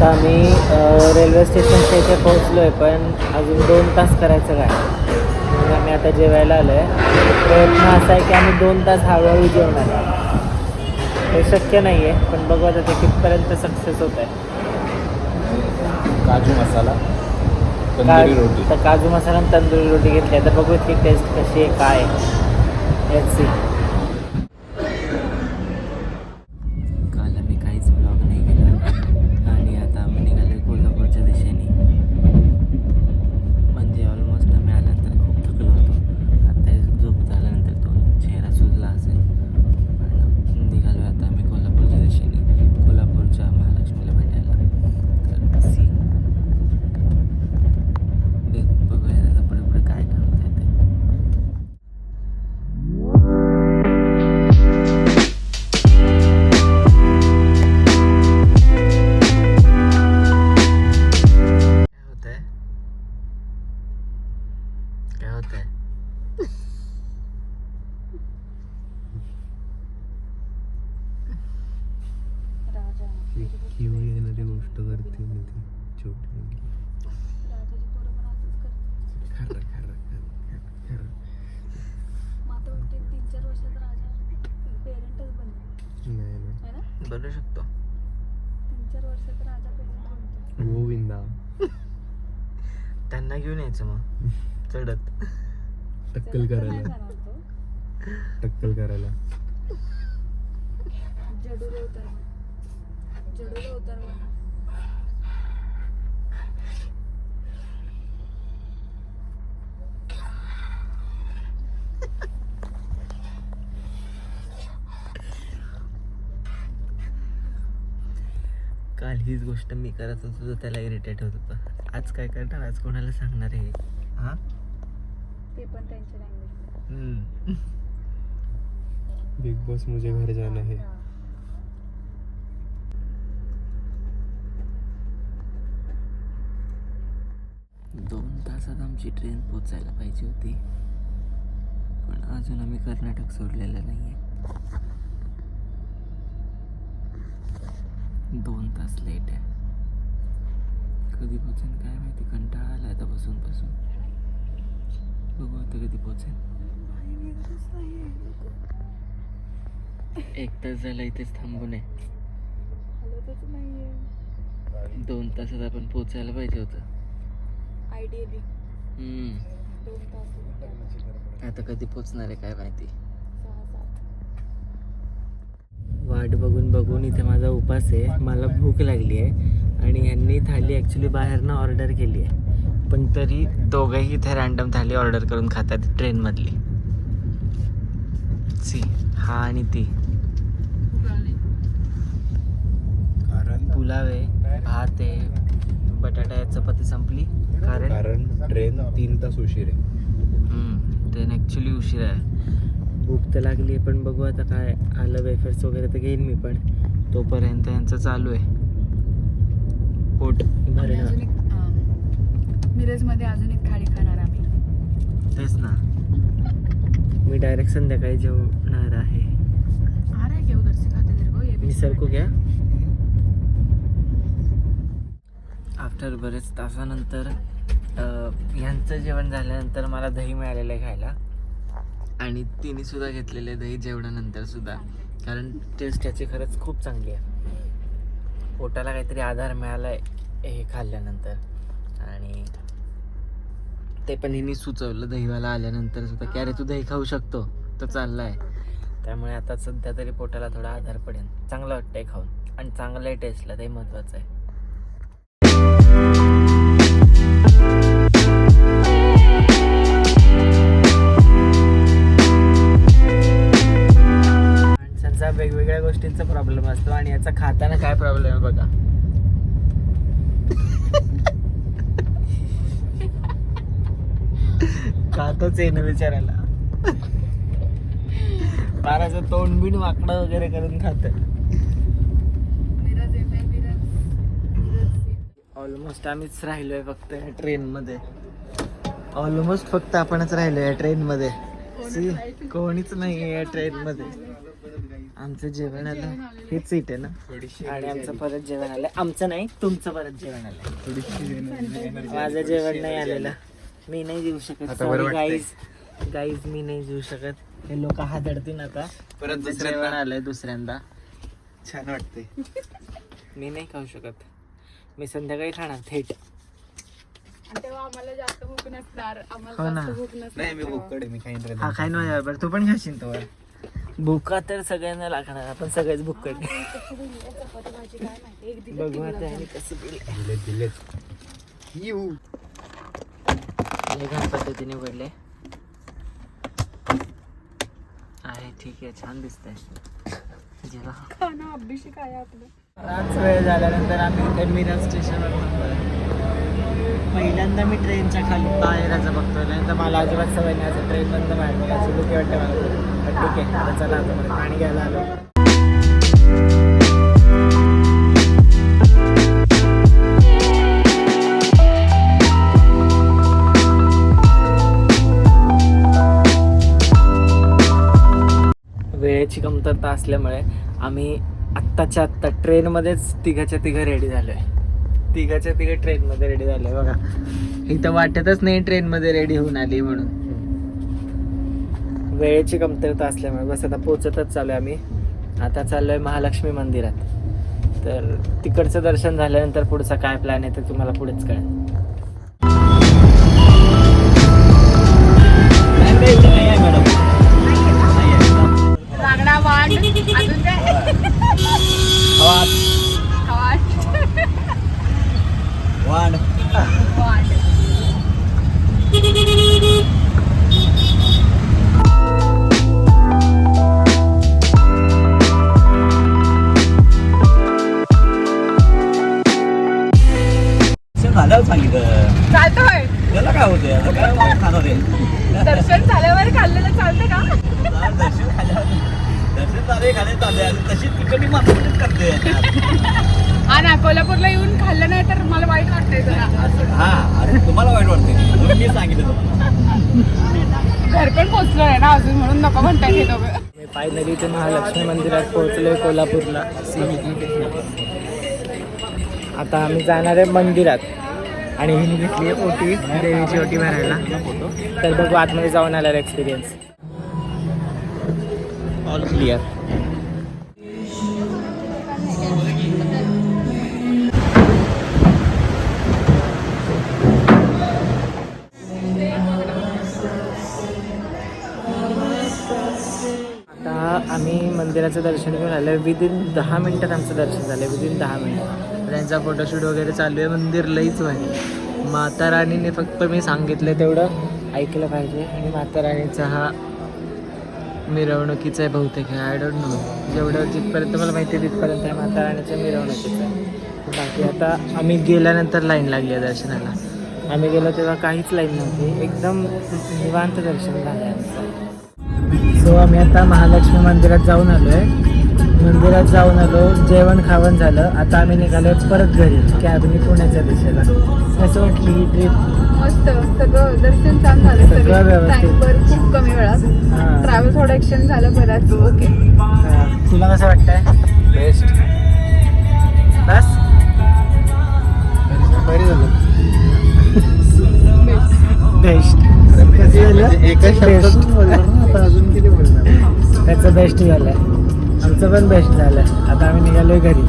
आता आम्ही रेल्वे स्टेशनच्या इथे पोहोचलो आहे, पण अजून 2 तास करायचं काय. मग आम्ही आता जेवायला आलो आहे. प्रयत्न असा आहे की आम्ही 2 तास हळूहळू जेवणार आहे. हे शक्य नाही आहे, पण बघू आता ते कितपर्यंत सक्सेस होत आहे. काजू मसाला तंदुरी रोटी. तर काजू मसाला आणि तंदुरी रोटी घेतली. आता बघू की टेस्ट कशी आहे, काय आहे. Let's see. काल आम्ही काहीच ब्लॉग नाही केला आणि आता आम्ही निघालो कोल्हापूरच्या दिशेने. म्हणजे ऑलमोस्ट आम्ही आल्यानंतर खूप थकलो होतो. आता झोप झाल्यानंतर तो चेहरा सुजला असेल. पण निघालो आता आम्ही कोल्हापूरच्या दिशेने, कोल्हापूरच्या महालक्ष्मीला भेटायला. तर सी बघूया आता पुढे पुढे काय काय होत आहे ते. काय होत आहे? किवी येणारी गोष्ट करते मी ती छोटी मुलगी. खरं खरं खरं खरं. नाही नाही बनवू शकतो. गोविंदा त्यांना घेऊन यायचं मग चढत. टक्कल करायला. टक्कल करायला. काल हीच गोष्ट मी करत होतो तर त्याला इरिटेट होत होतं. आज काय करणार, आज कोणाला सांगणार आहे? हा ते पण त्यांच्या लँग्वेज. बिग बॉस मुझे घर जाना है. दोन तासात आमची ट्रेन पोचायला पाहिजे होती, पण अजून आम्ही कर्नाटक सोडलेलं नाही आहे. 2 तास लेट आहे. कधी पोचेन काय माहिती. कंटाळा आला आता बसून बसून. बघू आता कधी पोचेन. 1 तास झाला इथेच थांबून आहे. 2 तासात आपण पोचायला पाहिजे होतं. आयडियली 2 तास. आता कधी पोचणार आहे काय माहिती. 6-7. वाट बघून बघून इथे माझा उपास आहे. मला भूक लागली आहे आणि ह्यांनी थाली ॲक्च्युली बाहेरनं ऑर्डर केली आहे, पण तरी दोघंही इथे रँडम थाली ऑर्डर करून खातात ट्रेनमधली. सी हा आणि ती. पुलाव आहे, भात आहे, बटाटा चपाती संपली. कारण ट्रेन 3 तास उशीर आहे. ट्रेन ॲक्च्युली उशीर आहे. भूक तर लागली आहे, पण बघू आता काय आलं. वेफर्स वगैरे तर घेईन मी, पण तोपर्यंत यांचं चालू आहे पोट भरणं. मिरजमध्ये अजून एक थाळी खाणार आम्ही. तेच ना, मी डायरेक्ट संध्याकाळी जेवणार आहे. आ रहा है क्या उधर से खाते तेरे को? ये भी मी सरकू घ्या. आफ्टर बरेच तासानंतर ह्यांचं जेवण झाल्यानंतर मला दही मिळालेलं आहे खायला, आणि तिने सुद्धा घेतलेले दही जेवणानंतर सुद्धा, कारण टेस्ट त्याची खरंच खूप चांगली आहे. पोटाला काहीतरी आधार मिळाला आहे हे खाल्ल्यानंतर. आणि ते पण हिने सुचवलं दहीवाला आल्यानंतर सुद्धा की अरे तू दही खाऊ शकतो, तर चालला आहे. त्यामुळे आता सध्या तरी पोटाला थोडा आधार पडेल. चांगलं वाटतंय खाऊन, आणि चांगलं आहे टेस्टला, ते महत्त्वाचं आहे. माणसांचा वेगवेगळ्या गोष्टींचा प्रॉब्लेम असतो, आणि याचा खाताना काय प्रॉब्लेम आहे बघा. खातच आहे ना विचारायला. बाराचं तोंड बिन वाकडं वगैरे करून खात. ऑलमोस्ट आम्हीच राहिलोय फक्त या ट्रेनमध्ये. ऑलमोस्ट फक्त आपणच राहिलो या ट्रेनमध्ये. कोणीच नाही आहे या ट्रेनमध्ये. आमचं जेवण आलं हेच सीट आहे ना आणि आमचं परत जेवण आलं आमचं नाही तुमचं परत जेवण आलं माझं जेवण नाही आलेलं मी नाही देऊ शकत गाईज मी नाही देऊ शकत हे लोक हादरतील आता परत जेवण आलंय दुसऱ्यांदा छान वाटते. मी नाही खाऊ शकत मी संध्याकाळी खाणार थेट तेव्हा आम्हाला जास्त भूक नसणार हो आम्हाला ना. जास्त भूक नाही मी नसणार भोकड आहे, मी खाईन रे. हा काय नाही बरं तू पण खाशील तो भुका तर सगळ्यांना लागणार आपण सगळेच भुक कशी दिली आहे चपाती भाजी काय माहिती एक दिली बघू आता आणि कसं दिलं दिलेच येऊ. हे घाण पद्धतीने पडले आहे ठीक आहे छान दिसतंय जेव्हा खाणं अभिषेक आहे आपलं बराच वेळ झाल्यानंतर आम्ही इथे मिरज स्टेशनवर पहिल्यांदा मी ट्रेनच्या खाली बाहेरचं बघतो नाही मला अजिबात सवय नाही असं ट्रेन बंद बाहेर बघायची भीती वाटते मला पण ठीक आहे आता चला आता मला पाणी घ्यायला आलो वेळेची कमतरता असल्यामुळे आम्ही आत्ताच्या आत्ता ट्रेनमध्येच तिघं रेडी झालोय तिघं ट्रेनमध्ये रेडी झालोय बघा इथं वाटतच नाही ट्रेनमध्ये रेडी होऊन आली म्हणून वेळेची कमतरता असल्यामुळे बस आता पोचतच चालू आहे आम्ही आता चाललोय महालक्ष्मी मंदिरात तर तिकडचं दर्शन झाल्यानंतर पुढचा काय प्लॅन आहे ते तुम्हाला पुढेच कळेल लागडा वाट अजून काय वाढ वाट झाल्यावर सांगितलं चालतोय त्याला काय होते आता काय खाणार आहे दर्शन झाल्यावर खाल्लेलं चालतं का दर्शन झाले खाणे चालले आणि तशी तिकडे माणूस करते हा ना कोल्हापूरला येऊन खाल्लं नाही तर मला वाईट वाटतंय जरा हा अरे तुम्हाला वाईट वाटते म्हणून मी सांगितलं तुम्हाला घर पण पोहोचलो आहे ना अजून म्हणून नको म्हणताय हे दोघं फायनली इथे महालक्ष्मी मंदिरात पोहोचलोय कोल्हापूरला आता आम्ही जाणार आहे मंदिरात आणि हिने घेतली आहे ओटी देवीची ओटी भरायला तर बघू आतमध्ये जाऊन आल्यावर एक्सपिरियन्स ऑल क्लिअर आता आम्ही मंदिराचं दर्शन घेऊन आलो विदिन 10 मिनिटात आमचं दर्शन झालं विदिन 10 मिनिट त्यांचा फोटोशूट वगैरे चालू आहे मंदिर लईच भारी माता राणीने फक्त मी सांगितलं तेवढं ऐकलं पाहिजे आणि माता राणीचा हा मिरवणुकीचा आहे बहुतेक आय डोंट नो जेवढं जिथपर्यंत मला माहिती आहे तिथपर्यंत आहे माता राणीच्या मिरवणुकीचं आहे बाकी आता आम्ही गेल्यानंतर लाईन लागली आहे दर्शनाला आम्ही गेलो तेव्हा काहीच लाईन नव्हती एकदम निवांत दर्शन झालं आहे आमचं सो आम्ही आता महालक्ष्मी मंदिरात जाऊन आलो आहे मंदिरात जाऊन आलो जेवण खावण झालं आता आम्ही निघालो परत घरी कॅबने पुण्याच्या दिशेला कसं वाटली ही ट्रिप मस्त सगळं दर्शन छान झालं सगळं व्यवस्थित. टाईमवर खूप कमी वेळात हां. ट्रॅव्हल थोडं एक्सटेंड झालं बराच ओके तुला कसं वाटतंय बेस्ट बस बरी झालं बेस्ट कसं झालं एका बेस्ट शब्दातून बोलणार ना आता अजून किती बोलणार त्याचं बेस्ट झालं आमचं पण बेस्ट झालं आता आम्ही निघालोय घरी